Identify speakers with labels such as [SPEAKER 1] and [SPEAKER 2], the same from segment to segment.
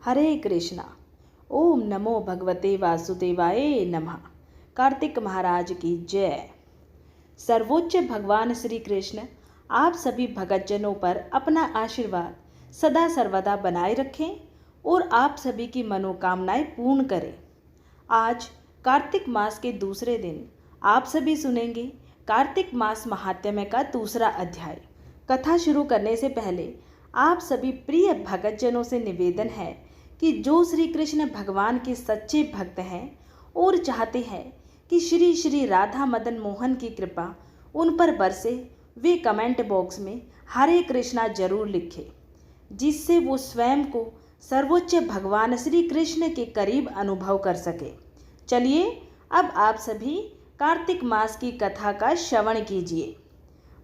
[SPEAKER 1] हरे कृष्णा। ओम नमो भगवते वासुदेवाय नमः। कार्तिक महाराज की जय। सर्वोच्च भगवान श्री कृष्ण आप सभी भगतजनों पर अपना आशीर्वाद सदा सर्वदा बनाए रखें और आप सभी की मनोकामनाएं पूर्ण करें। आज कार्तिक मास के दूसरे दिन आप सभी सुनेंगे कार्तिक मास महात्म्य का दूसरा अध्याय। कथा शुरू करने से पहले आप सभी प्रिय भगतजनों से निवेदन है कि जो श्री कृष्ण भगवान के सच्चे भक्त हैं और चाहते हैं कि श्री श्री राधा मदन मोहन की कृपा उन पर बरसे, वे कमेंट बॉक्स में हरे कृष्णा जरूर लिखें, जिससे वो स्वयं को सर्वोच्च भगवान श्री कृष्ण के करीब अनुभव कर सके। चलिए अब आप सभी कार्तिक मास की कथा का श्रवण कीजिए।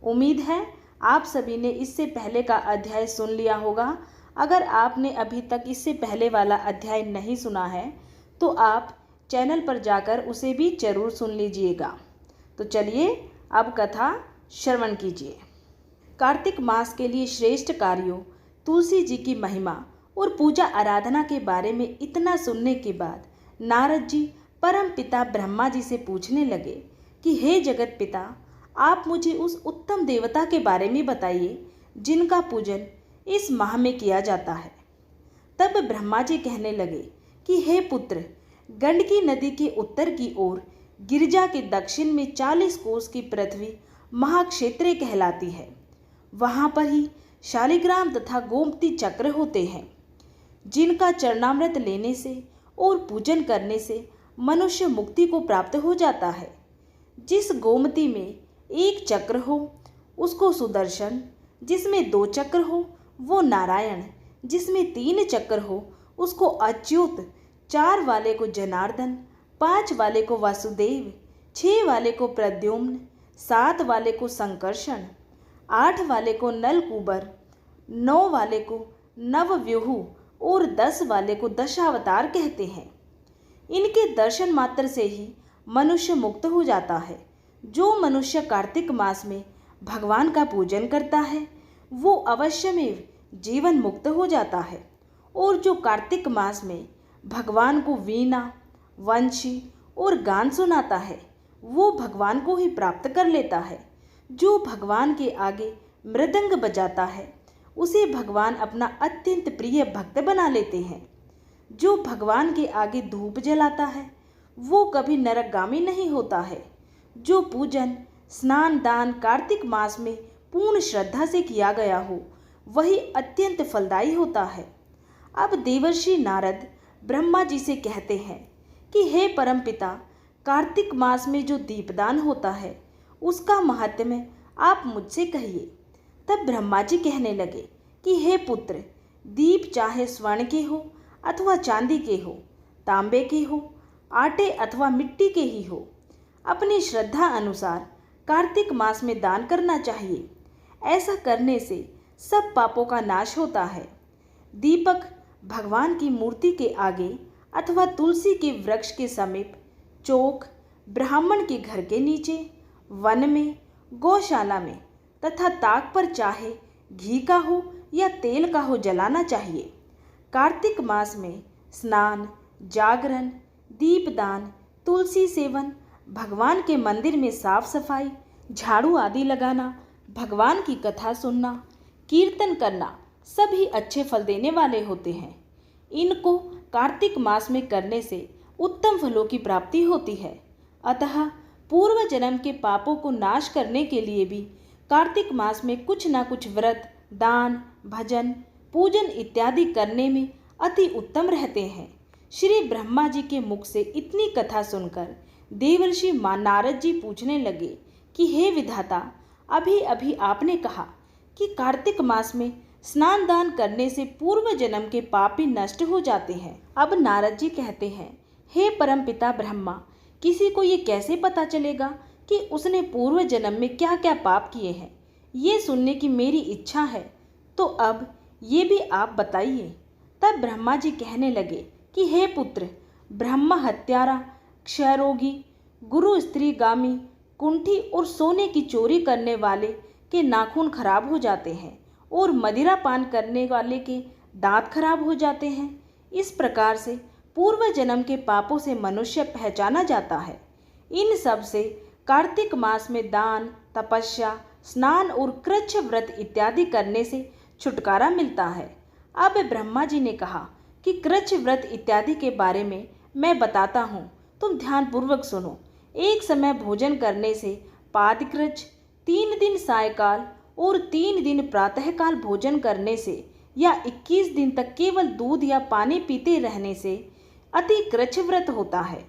[SPEAKER 1] उम्मीद है आप सभी ने इससे पहले का अध्याय सुन लिया होगा। अगर आपने अभी तक इससे पहले वाला अध्याय नहीं सुना है तो आप चैनल पर जाकर उसे भी जरूर सुन लीजिएगा। तो चलिए अब कथा श्रवण कीजिए। कार्तिक मास के लिए श्रेष्ठ कार्यों, तुलसी जी की महिमा और पूजा आराधना के बारे में इतना सुनने के बाद नारद जी परम पिता ब्रह्मा जी से पूछने लगे कि हे जगत पिता, आप मुझे उस उत्तम देवता के बारे में बताइए जिनका पूजन इस माह में किया जाता है। तब ब्रह्मा जी कहने लगे कि हे पुत्र, गंडकी नदी के उत्तर की ओर गिरिजा के दक्षिण में 40 कोस की पृथ्वी महाक्षेत्र कहलाती है। वहाँ पर ही शालिग्राम तथा गोमती चक्र होते हैं, जिनका चरणामृत लेने से और पूजन करने से मनुष्य मुक्ति को प्राप्त हो जाता है। जिस गोमती में एक चक्र हो उसको सुदर्शन, जिसमें 2 चक्र हो वो नारायण, जिसमें 3 चक्र हो उसको अच्युत, 4 वाले को जनार्दन, 5 वाले को वासुदेव, 6 वाले को प्रद्युम्न, 7 वाले को संकर्षण, 8 वाले को नलकूबर, 9 वाले को नवव्यूह और 10 वाले को दशावतार कहते हैं। इनके दर्शन मात्र से ही मनुष्य मुक्त हो जाता है। जो मनुष्य कार्तिक मास में भगवान का पूजन करता है वो अवश्यमेव जीवन मुक्त हो जाता है, और जो कार्तिक मास में भगवान को वीणा, वंशी और गान सुनाता है वो भगवान को ही प्राप्त कर लेता है। जो भगवान के आगे मृदंग बजाता है उसे भगवान अपना अत्यंत प्रिय भक्त बना लेते हैं। जो भगवान के आगे धूप जलाता है वो कभी नरकगामी नहीं होता है। जो पूजन, स्नान, दान कार्तिक मास में पूर्ण श्रद्धा से किया गया हो वही अत्यंत फलदायी होता है। अब देवर्षि नारद ब्रह्मा जी से कहते हैं कि हे परमपिता, कार्तिक मास में जो दीपदान होता है उसका महात्म्य आप मुझसे कहिए। तब ब्रह्मा जी कहने लगे कि हे पुत्र, दीप चाहे स्वर्ण के हो अथवा चांदी के हो, तांबे के हो, आटे अथवा मिट्टी के ही हो, अपनी श्रद्धा अनुसार कार्तिक मास में दान करना चाहिए। ऐसा करने से सब पापों का नाश होता है। दीपक भगवान की मूर्ति के आगे अथवा तुलसी के वृक्ष के समीप, चौक, ब्राह्मण के घर के नीचे, वन में, गौशाला में तथा ताक पर चाहे घी का हो या तेल का हो जलाना चाहिए। कार्तिक मास में स्नान, जागरण, दीपदान, तुलसी सेवन, भगवान के मंदिर में साफ सफाई, झाड़ू आदि लगाना, भगवान की कथा सुनना, कीर्तन करना सभी अच्छे फल देने वाले होते हैं। इनको कार्तिक मास में करने से उत्तम फलों की प्राप्ति होती है। अतः पूर्व जन्म के पापों को नाश करने के लिए भी कार्तिक मास में कुछ न कुछ व्रत, दान, भजन, पूजन इत्यादि करने में अति उत्तम रहते हैं। श्री ब्रह्मा जी के मुख से इतनी कथा सुनकर देवर्षि नारद जी पूछने लगे कि हे विधाता, अभी अभी आपने कहा कि कार्तिक मास में स्नान दान करने से पूर्व जन्म के पाप भी नष्ट हो जाते हैं। अब नारद जी कहते हैं, हे परमपिता ब्रह्मा, किसी को ये कैसे पता चलेगा कि उसने पूर्व जन्म में क्या क्या पाप किए हैं? ये सुनने की मेरी इच्छा है, तो अब ये भी आप बताइए। तब ब्रह्मा जी कहने लगे कि हे पुत्र, ब्रह्म हत्यारा, क्षयरोगी, गुरु स्त्रीगामी, कुंठी और सोने की चोरी करने वाले के नाखून खराब हो जाते हैं और मदिरा पान करने वाले के दांत खराब हो जाते हैं। इस प्रकार से पूर्व जन्म के पापों से मनुष्य पहचाना जाता है। इन सब से कार्तिक मास में दान, तपस्या, स्नान और कृच्छ व्रत इत्यादि करने से छुटकारा मिलता है। अब ब्रह्मा जी ने कहा कि कृच्छ व्रत इत्यादि के बारे में मैं बताता हूँ, तुम ध्यानपूर्वक सुनो। एक समय भोजन करने से पादकृच्छ, 3 दिन सायकाल और 3 दिन प्रातःकाल भोजन करने से या 21 दिन तक केवल दूध या पानी पीते रहने से अति कृच्छ व्रत होता है।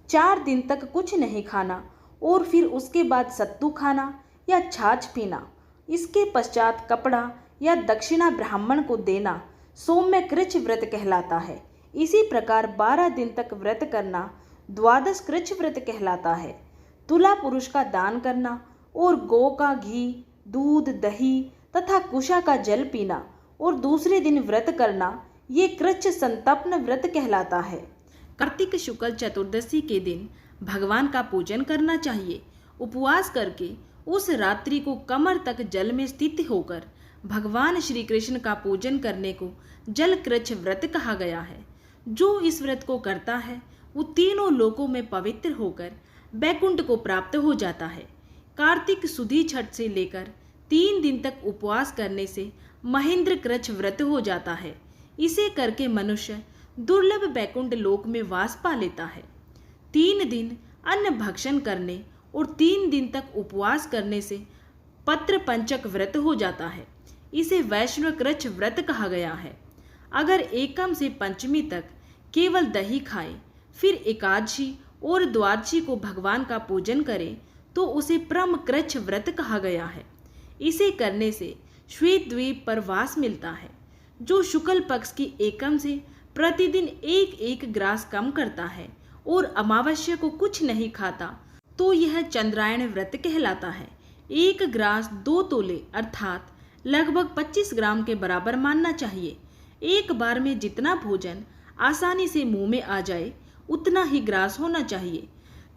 [SPEAKER 1] 4 दिन तक कुछ नहीं खाना और फिर उसके बाद सत्तू खाना या छाछ पीना, इसके पश्चात कपड़ा या दक्षिणा ब्राह्मण को देना सौम्य कृच्छ व्रत कहलाता है। इसी प्रकार 12 दिन तक व्रत करना द्वादश कृच्छ व्रत कहलाता है। तुला पुरुष का दान करना और गौ का घी, दूध, दही तथा कुशा का जल पीना और दूसरे दिन व्रत करना ये कृच्छ संतप्न व्रत कहलाता है। कार्तिक शुक्ल चतुर्दशी के दिन भगवान का पूजन करना चाहिए। उपवास करके उस रात्रि को कमर तक जल में स्थित होकर भगवान श्री कृष्ण का पूजन करने को जल कृच्छ व्रत कहा गया है। जो इस व्रत को करता है वो तीनों लोकों में पवित्र होकर बैकुंठ को प्राप्त हो जाता है। कार्तिक सुधी छठ से लेकर 3 दिन तक उपवास करने से महेंद्र कृच्छ व्रत हो जाता है। इसे करके मनुष्य दुर्लभ बैकुंठ लोक में वास पा लेता है। 3 दिन अन्न भक्षण करने और 3 दिन तक उपवास करने से पत्र पंचक व्रत हो जाता है। इसे वैष्णव कृच्छ व्रत कहा गया है। अगर एकम से पंचमी तक केवल दही खाए, फिर एकादशी और द्वादशी को भगवान का पूजन करे तो उसे परम कृच्छ व्रत कहा गया है। इसे करने से श्वेत द्वीप पर वास मिलता है। जो शुक्ल पक्ष की एकम से प्रतिदिन 1-1 ग्रास कम करता है और अमावस्या को कुछ नहीं खाता तो यह चंद्रायण व्रत कहलाता है। 1 ग्रास 2 तोले अर्थात लगभग 25 ग्राम के बराबर मानना चाहिए। एक बार में जितना भोजन आसानी से मुंह में आ जाए उतना ही ग्रास होना चाहिए।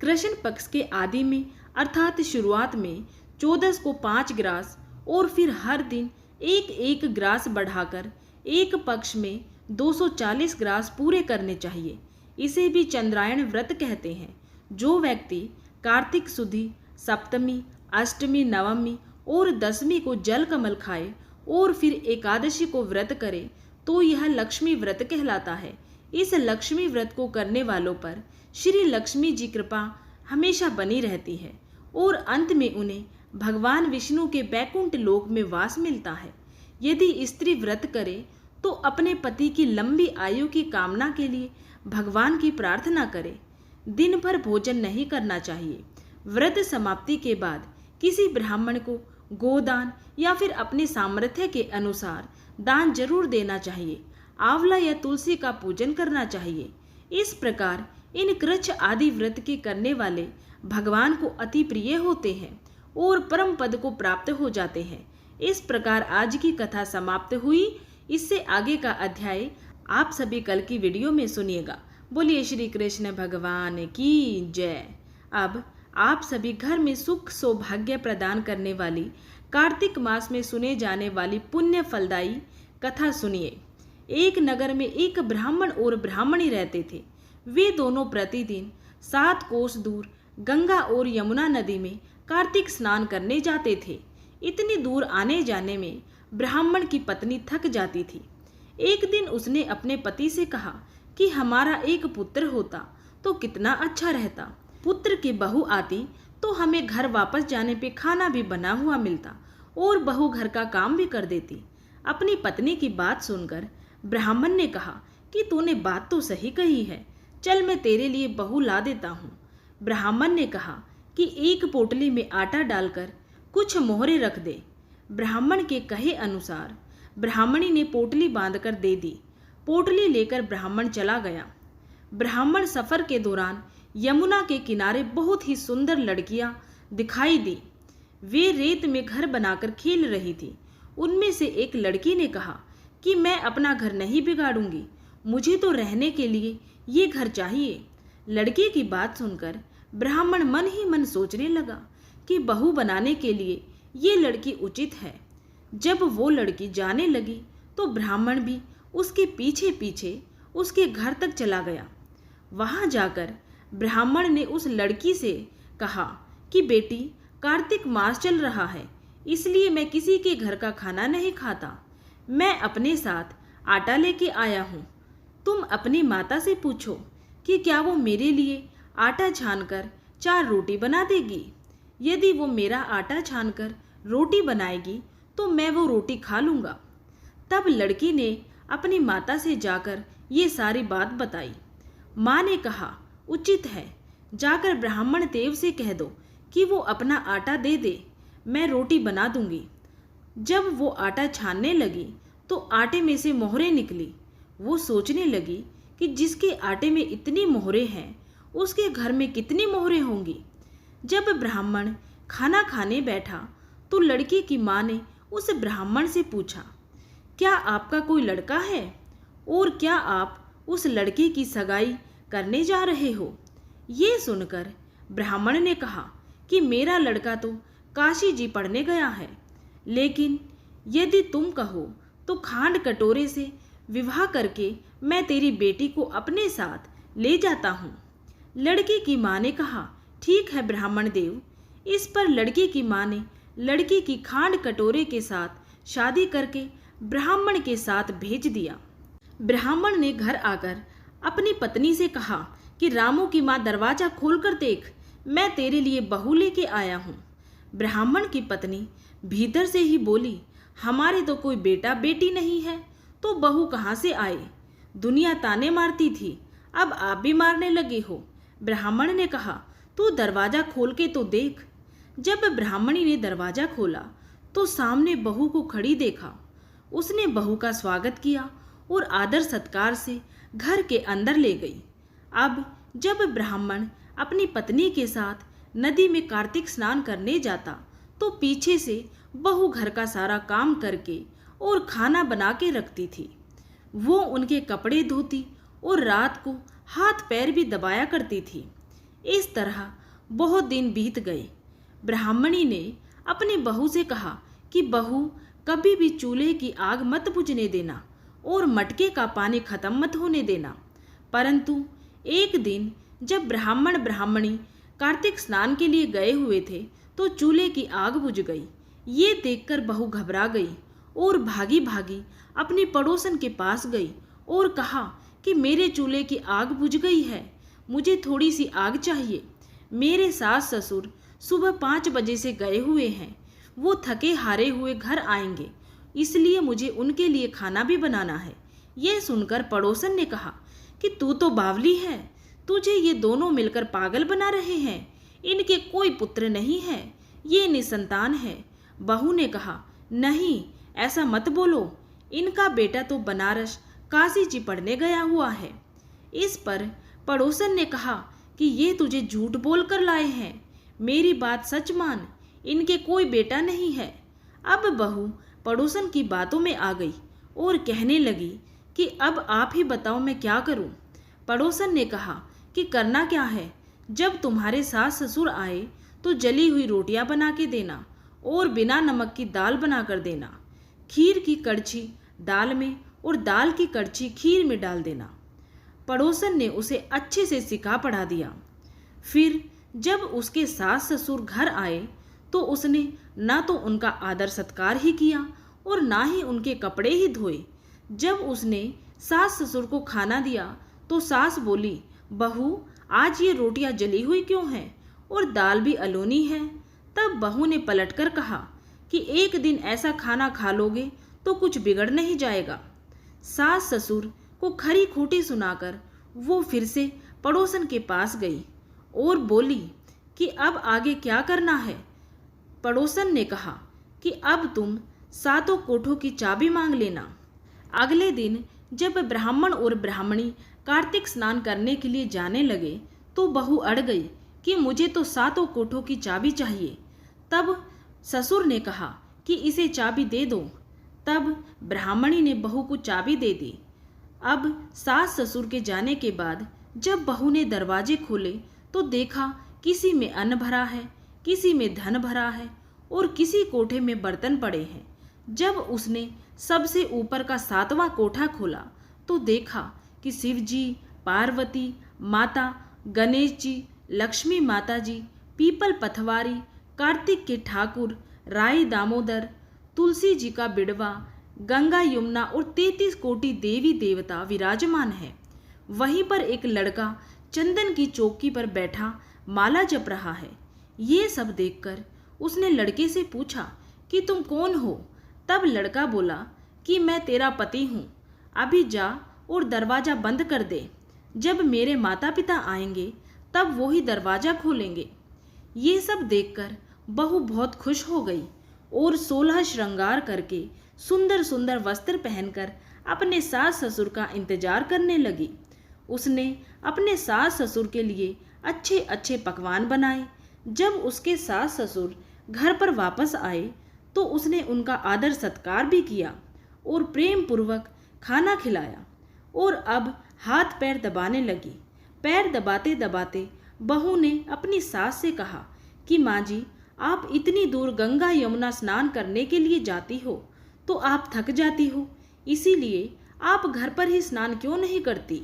[SPEAKER 1] कृष्ण पक्ष के आदि में अर्थात शुरुआत में 14 को 5 ग्रास और फिर हर दिन 1-1 ग्रास बढ़ाकर एक पक्ष में 240 ग्रास पूरे करने चाहिए। इसे भी चंद्रायण व्रत कहते हैं। जो व्यक्ति कार्तिक सुधी, सप्तमी, अष्टमी, नवमी और दशमी को जल कमल खाए और फिर एकादशी को व्रत करे तो यह लक्ष्मी व्रत कहलाता है। इस लक्ष्मी व्रत को करने वालों पर श्री लक्ष्मी जी कृपा हमेशा बनी रहती है और अंत में उन्हें भगवान विष्णु के बैकुंठ लोक में वास मिलता है। यदि स्त्री व्रत करे तो अपने पति की लंबी आयु की कामना के लिए भगवान की प्रार्थना करे। दिन भर भोजन नहीं करना चाहिए। व्रत समाप्ति के बाद किसी ब्राह्मण को गोदान या फिर अपने सामर्थ्य के अनुसार दान जरूर देना चाहिए। आंवला या तुलसी का पूजन करना चाहिए। इस प्रकार इन कृच्छ आदि व्रत के करने वाले भगवान को अति प्रिय होते हैं और परम पद को प्राप्त हो जाते हैं। इस प्रकार आज की कथा समाप्त हुई। इससे आगे का अध्याय आप सभी कल की वीडियो में सुनिएगा। बोलिए श्री कृष्ण भगवान की जय। अब आप सभी घर में सुख सौभाग्य प्रदान करने वाली कार्तिक मास में सुने जाने वाली पुण्य फलदायी कथा सुनिए। एक नगर में एक ब्राह्मण और ब्राह्मणी रहते थे। वे दोनों प्रतिदिन 7 कोस दूर गंगा और यमुना नदी में कार्तिक स्नान करने जाते थे। इतनी दूर आने जाने में ब्राह्मण की पत्नी थक जाती थी। एक दिन उसने अपने पति से कहा कि हमारा एक पुत्र होता तो कितना अच्छा रहता। पुत्र की बहू आती तो हमें घर वापस जाने पे खाना भी बना हुआ मिलता और बहू घर का काम भी कर देती। अपनी पत्नी की बात सुनकर ब्राह्मण ने कहा कि तूने बात तो सही कही है, चल मैं तेरे लिए बहू ला देता हूँ। ब्राह्मण ने कहा कि एक पोटली में आटा डालकर कुछ मोहरे रख दे। ब्राह्मण के कहे अनुसार ब्राह्मणी ने पोटली बांधकर दे दी। पोटली लेकर ब्राह्मण चला गया। ब्राह्मण सफर के दौरान यमुना के किनारे बहुत ही सुंदर लड़कियां दिखाई दी। वे रेत में घर बनाकर खेल रही थी। उनमें से एक लड़की ने कहा कि मैं अपना घर नहीं बिगाड़ूंगी, मुझे तो रहने के लिए ये घर चाहिए। लड़के की बात सुनकर ब्राह्मण मन ही मन सोचने लगा कि बहू बनाने के लिए ये लड़की उचित है। जब वो लड़की जाने लगी तो ब्राह्मण भी उसके पीछे पीछे उसके घर तक चला गया। वहां जाकर ब्राह्मण ने उस लड़की से कहा कि बेटी, कार्तिक मास चल रहा है, इसलिए मैं किसी के घर का खाना नहीं खाता। मैं अपने साथ आटा लेके आया हूँ। तुम अपनी माता से पूछो कि क्या वो मेरे लिए आटा छानकर 4 रोटी बना देगी। यदि वो मेरा आटा छानकर रोटी बनाएगी तो मैं वो रोटी खा लूँगा। तब लड़की ने अपनी माता से जाकर ये सारी बात बताई। माँ ने कहा, उचित है, जाकर ब्राह्मण देव से कह दो कि वो अपना आटा दे दे, मैं रोटी बना दूंगी। जब वो आटा छानने लगी तो आटे में से मोहरें निकली। वो सोचने लगी कि जिसके आटे में इतनी मोहरें हैं उसके घर में कितनी मोहरें होंगी। जब ब्राह्मण खाना खाने बैठा तो लड़की की माँ ने उस ब्राह्मण से पूछा, क्या आपका कोई लड़का है और क्या आप उस लड़के की सगाई करने जा रहे हो। ये सुनकर ब्राह्मण ने कहा कि मेरा लड़का तो काशी जी पढ़ने गया है, लेकिन यदि तुम कहो तो खांड कटोरे से विवाह करके मैं तेरी बेटी को अपने साथ ले जाता हूँ। लड़की की माँ ने कहा, ठीक है ब्राह्मण देव। इस पर लड़की की माँ ने लड़की की खांड कटोरे के साथ शादी करके ब्राह्मण के साथ भेज दिया। ब्राह्मण ने घर आकर अपनी पत्नी से कहा कि रामू की माँ दरवाजा खोलकर देख, मैं तेरे लिए बहू लेके आया हूँ। ब्राह्मण की पत्नी भीतर से ही बोली, हमारे तो कोई बेटा बेटी नहीं है, तो बहू कहाँ से आए। दुनिया ताने मारती थी, अब आप भी मारने लगे हो। ब्राह्मण ने कहा, तू दरवाजा खोल के तो देख। जब ब्राह्मणी ने दरवाजा खोला तो सामने बहू को खड़ी देखा। उसने बहू का स्वागत किया और आदर सत्कार से घर के अंदर ले गई। अब जब ब्राह्मण अपनी पत्नी के साथ नदी में कार्तिक स्नान करने जाता तो पीछे से बहू घर का सारा काम करके और खाना बना के रखती थी। वो उनके कपड़े धोती और रात को हाथ पैर भी दबाया करती थी। इस तरह बहुत दिन बीत गए। ब्राह्मणी ने अपनी बहू से कहा कि बहू, कभी भी चूल्हे की आग मत बुझने देना और मटके का पानी खत्म मत होने देना। परंतु एक दिन जब ब्राह्मण ब्राह्मणी कार्तिक स्नान के लिए गए हुए थे तो चूल्हे की आग बुझ गई। ये देखकर बहू घबरा गई और भागी भागी अपनी पड़ोसन के पास गई और कहा कि मेरे चूल्हे की आग बुझ गई है, मुझे थोड़ी सी आग चाहिए। मेरे सास ससुर सुबह 5 बजे से गए हुए हैं, वो थके हारे हुए घर आएंगे, इसलिए मुझे उनके लिए खाना भी बनाना है। यह सुनकर पड़ोसन ने कहा कि तू तो बावली है, तुझे ये दोनों मिलकर पागल बना रहे हैं। इनके कोई पुत्र नहीं है, ये निसंतान है। बहू ने कहा, नहीं ऐसा मत बोलो, इनका बेटा तो बनारस काशी जी पढ़ने गया हुआ है। इस पर पड़ोसन ने कहा कि ये तुझे झूठ बोल कर लाए हैं, मेरी बात सच मान, इनके कोई बेटा नहीं है। अब बहू पड़ोसन की बातों में आ गई और कहने लगी कि अब आप ही बताओ मैं क्या करूं। पड़ोसन ने कहा कि करना क्या है, जब तुम्हारे सास ससुर आए तो जली हुई रोटियां बना के देना और बिना नमक की दाल बना कर देना। खीर की कड़छी दाल में और दाल की कड़छी खीर में डाल देना। पड़ोसन ने उसे अच्छे से सिखा पढ़ा दिया। फिर जब उसके सास ससुर घर आए तो उसने ना तो उनका आदर सत्कार ही किया और ना ही उनके कपड़े ही धोए। जब उसने सास ससुर को खाना दिया तो सास बोली, बहू आज ये रोटियां जली हुई क्यों हैं और दाल भी अलोनी है। तब बहू ने पलटकर कहा कि एक दिन ऐसा खाना खा लोगे तो कुछ बिगड़ नहीं जाएगा। सास ससुर को खरी खोटी सुनाकर वो फिर से पड़ोसन के पास गई और बोली कि अब आगे क्या करना है। पड़ोसन ने कहा कि अब तुम 7 कोठों की चाबी मांग लेना। अगले दिन जब ब्राह्मण और ब्राह्मणी कार्तिक स्नान करने के लिए जाने लगे तो बहू अड़ गई कि मुझे तो 7 कोठों की चाबी चाहिए। तब ससुर ने कहा कि इसे चाबी दे दो। तब ब्राह्मणी ने बहू को चाबी दे दी। अब सास ससुर के जाने के बाद जब बहू ने दरवाजे खोले तो देखा किसी में अन्न भरा है, किसी में धन भरा है और किसी कोठे में बर्तन पड़े हैं। जब उसने सबसे ऊपर का 7वां कोठा खोला तो देखा कि शिव जी, पार्वती माता, गणेश जी, लक्ष्मी माता जी, पीपल पथवारी, कार्तिक के ठाकुर, राय दामोदर, तुलसी जी का बिड़वा, गंगा यमुना और 33 कोटि देवी देवता विराजमान है। वहीं पर एक लड़का चंदन की चौकी पर बैठा माला जप रहा है। ये सब देखकर उसने लड़के से पूछा कि तुम कौन हो? तब लड़का बोला कि मैं तेरा पति हूँ। अभी जा और दरवाज़ा बंद कर दे। जब मेरे माता पिता आएंगे तब वो ही दरवाज़ा खोलेंगे। ये सब देखकर बहू बहुत खुश हो गई और 16 श्रृंगार करके सुंदर सुंदर वस्त्र पहनकर अपने सास ससुर का इंतजार करने लगी। उसने अपने सास ससुर के लिए अच्छे अच्छे पकवान बनाए। जब उसके सास ससुर घर पर वापस आए तो उसने उनका आदर सत्कार भी किया और प्रेम पूर्वक खाना खिलाया और अब हाथ पैर दबाने लगी। पैर दबाते दबाते बहू ने अपनी सास से कहा कि माँ जी, आप इतनी दूर गंगा यमुना स्नान करने के लिए जाती हो तो आप थक जाती हो, इसीलिए आप घर पर ही स्नान क्यों नहीं करती?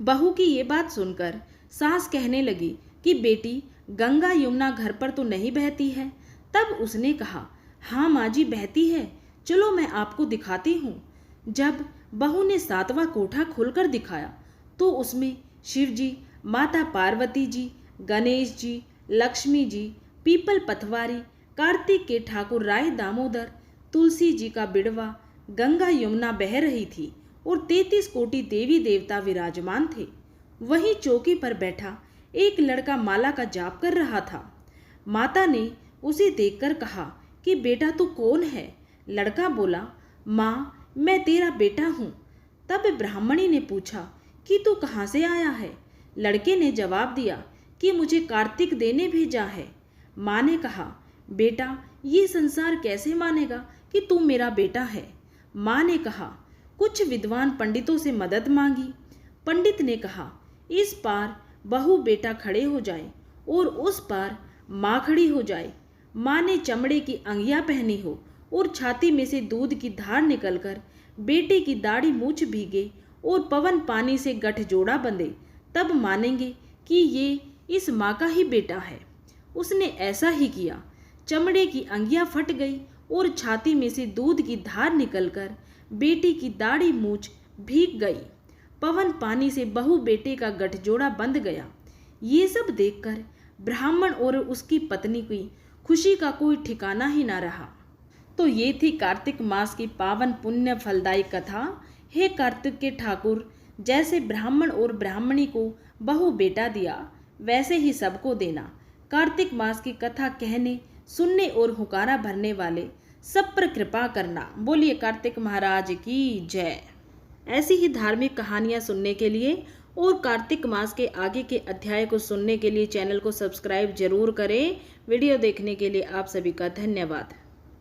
[SPEAKER 1] बहू की ये बात सुनकर सास कहने लगी कि बेटी, गंगा यमुना घर पर तो नहीं बहती है। तब उसने कहा, हाँ माँ जी, बहती है, चलो मैं आपको दिखाती हूँ। जब बहू ने 7वां कोठा खोलकर दिखाया तो उसमें शिव जी, माता पार्वती जी, गणेश जी, लक्ष्मी जी, पीपल पथवारी, कार्तिक के ठाकुर राय दामोदर, तुलसी जी का बिड़वा, गंगा यमुना बह रही थी और 33 कोटि देवी देवता विराजमान थे। वहीं चौकी पर बैठा एक लड़का माला का जाप कर रहा था। माता ने उसे देखकर कहा कि बेटा तू कौन है? लड़का बोला, माँ, मैं तेरा बेटा हूँ। तब ब्राह्मणी ने पूछा कि तू कहाँ से आया है? लड़के ने जवाब दिया कि मुझे कार्तिक देने भेजा है। माँ ने कहा, बेटा, ये संसार कैसे मानेगा कि तू मेरा बेटा है? माँ ने कहा, कुछ विद्वान पंडितों से मदद मांगी। पंडित ने कहा, इस पार बहू बेटा खड़े हो जाए और उस पार माँ खड़ी हो जाए। माँ ने चमड़े की अंगियाँ पहनी हो और छाती में से दूध की धार निकलकर बेटे की दाढ़ी मूछ भीगे और पवन पानी से गठजोड़ा बंधे, तब मानेंगे कि ये इस माँ का ही बेटा है। उसने ऐसा ही किया। चमड़े की अंगियाँ फट गई और छाती में से दूध की धार निकलकर बेटी की दाढ़ी मूछ भीग गई। पवन पानी से बहू बेटे का गठजोड़ा बंध गया। ये सब देखकर ब्राह्मण और उसकी पत्नी की खुशी का कोई ठिकाना ही ना रहा। तो ये थी कार्तिक मास की पावन पुण्य फलदायी कथा। हे कार्तिक के ठाकुर, जैसे ब्राह्मण और ब्राह्मणी को बहू बेटा दिया वैसे ही सबको देना। कार्तिक मास की कथा कहने, सुनने और हुकारा भरने वाले सब पर कृपा करना। बोलिए कार्तिक महाराज की जय। ऐसी ही धार्मिक कहानियाँ सुनने के लिए और कार्तिक मास के आगे के अध्याय को सुनने के लिए चैनल को सब्सक्राइब जरूर करें। वीडियो देखने के लिए आप सभी का धन्यवाद।